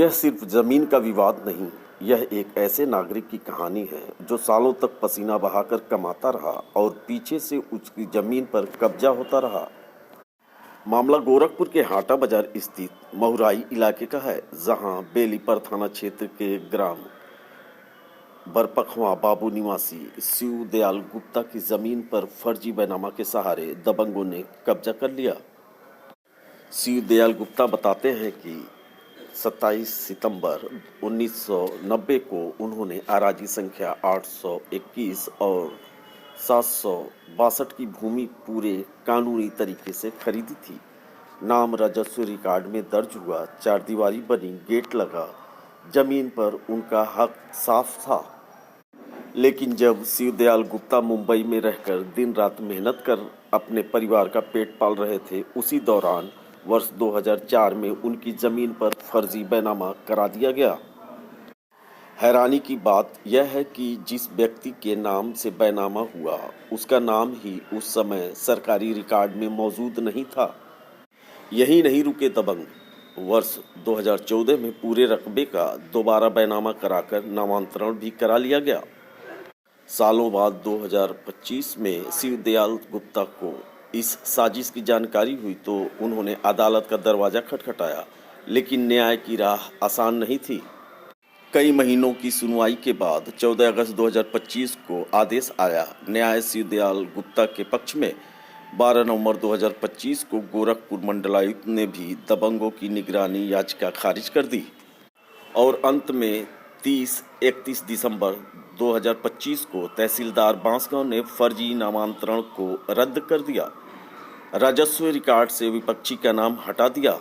यह सिर्फ जमीन का विवाद नहीं, यह एक ऐसे नागरिक की कहानी है जो सालों तक पसीना बहाकर कमाता रहा और पीछे से उसकी जमीन पर कब्जा होता रहा। मामला गोरखपुर के हाटा बाजार स्थित महुराई इलाके का है, जहां बेलीपर थाना क्षेत्र के ग्राम बरपखवा बाबू निवासी शिव दयाल गुप्ता की जमीन पर फर्जी बैनामा के सहारे दबंगों ने कब्जा कर लिया। शिव दयाल गुप्ता बताते हैं कि 27 सितंबर 1990 को उन्होंने अराजी संख्या 821 और 762 की भूमि पूरे कानूनी तरीके से खरीदी थी। नाम राजस्व रिकॉर्ड में दर्ज हुआ, 4 दीवारी बनी, गेट लगा, जमीन पर उनका हक साफ था। लेकिन जब शिव दयाल गुप्ता मुंबई में रहकर दिन रात मेहनत कर अपने परिवार का पेट पाल रहे थे, उसी दौरान वर्ष 2004 में उनकी जमीन पर फर्जी बैनामा करा दिया गया। हैरानी की बात यह है कि जिस व्यक्ति के नाम से बैनामा हुआ, उसका नाम ही उस समय सरकारी रिकॉर्ड में मौजूद नहीं था। यही नहीं रुके दबंग, वर्ष 2014 में पूरे रकबे का दोबारा बैनामा कराकर नामांतरण भी करा लिया गया। सालों बाद 2025 में शिव दयाल गुप्ता को इस साजिश की जानकारी हुई तो उन्होंने अदालत का दरवाजा खटखटाया, लेकिन न्याय की राह आसान नहीं थी। कई महीनों की सुनवाई के बाद 14 अगस्त 2025 को आदेश आया। न्याय शिव दयाल गुप्ता के पक्ष में 12 नवंबर 2025 को गोरखपुर मंडलायुक्त ने भी दबंगों की निगरानी याचिका खारिज कर दी और अंत में 30-31 दिसंबर 2025 को तहसीलदार बांसगांव ने फर्जी नामांतरण को रद्द कर दिया, राजस्व रिकॉर्ड से विपक्षी का नाम हटा दिया।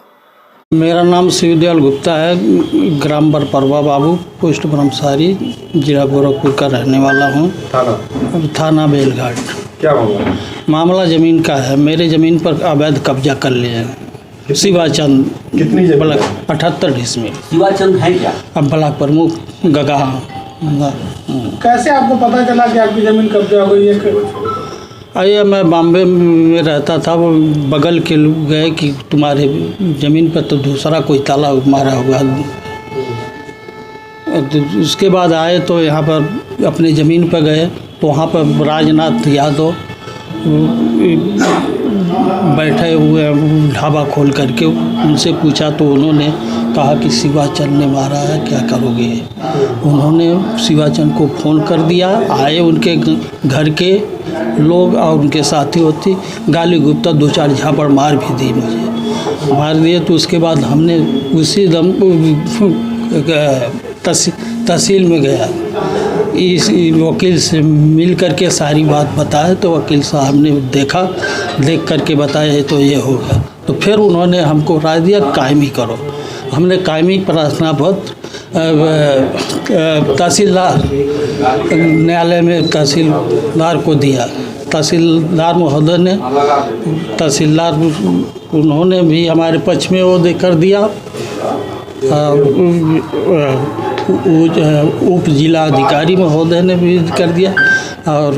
मेरा नाम शिव दयाल गुप्ता है, ग्राम बरपरवा बाबू, पोस्ट ब्रह्मसारी, जिला गोरखपुर का रहने वाला हूँ। थाना बेलघाट। क्या मामला? मामला जमीन का है। मेरे जमीन पर अवैध कब्जा कर लिए हैं। शिवाचंद। कितनी जमीन? ब्लॉक 78 इसमें। शिवाचंद है क्या? अब ब्लॉक प्रमुख गगाहा। कैसे आपको पता चला कि आपकी जमीन कब्जा हो गई है? आइए, मैं बॉम्बे में रहता था, वो बगल के लोग गए कि तुम्हारे ज़मीन पर तो दूसरा कोई ताला मारा हुआ। उसके बाद आए तो यहाँ पर अपने ज़मीन पर गए तो वहाँ पर राजनाथ यादव बैठे हुए ढाबा खोल करके, उनसे पूछा तो उन्होंने कहा कि शिवाचंद ने मारा है, क्या करोगे। उन्होंने शिवाचंद को फ़ोन कर दिया, आए उनके घर के लोग और उनके साथी होती, गाली गुप्ता 2-4 झापड़ मार भी दी, मुझे मार दिए। तो उसके बाद हमने उसी दम तहसील में गया, इस वकील से मिल करके सारी बात बताए तो वकील साहब ने देख करके बताया तो ये होगा। तो फिर उन्होंने हमको राय दिया कायमी करो। हमने कायमी प्रार्थना पत्र तहसीलदार न्यायालय में तहसीलदार को दिया। तहसीलदार महोदय ने उन्होंने भी हमारे पक्ष में वो देकर दिया। उप जिला अधिकारी महोदय ने भी कर दिया और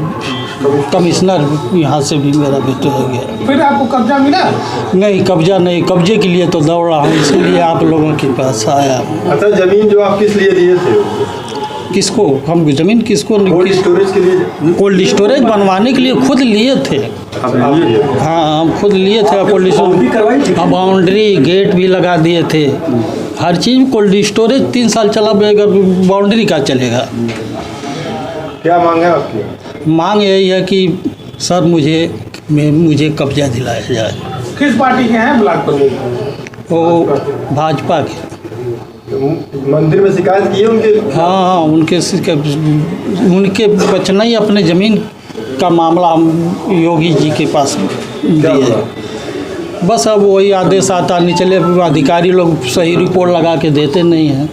कमिश्नर यहाँ से भी मेरा बेटे हो गया। फिर आपको कब्जा मिला? नहीं, कब्जा नहीं। कब्जे के लिए तो दौड़ रहा हूँ, इसलिए आप लोगों के पास आया। अच्छा, जमीन जो आप किस लिए दिए थे? किसको? हम जमीन किसको? कोल्ड स्टोरेज के लिए? कोल्ड स्टोरेज बनवाने के लिए खुद लिए थे। हाँ, हम खुद लिए थे। कोल्ड स्टोरेज, बाउंड्री, गेट भी लगा दिए थे, हर चीज़। कोल्ड स्टोरेज 3 साल चला, बगैर बाउंड्री का चलेगा। क्या मांग है आपकी? मांग यही है कि सर मुझे कब्जा दिलाया जाए। किस पार्टी के हैं ब्लॉक प्रमुख? वो भाजपा के। मंदिर में शिकायत की है उनके? हाँ, उनके बचना ही अपने ज़मीन का मामला हम योगी जी के पास दिए। बस अब वही आदेश आता नहीं, चले अधिकारी लोग सही रिपोर्ट लगा के देते नहीं हैं।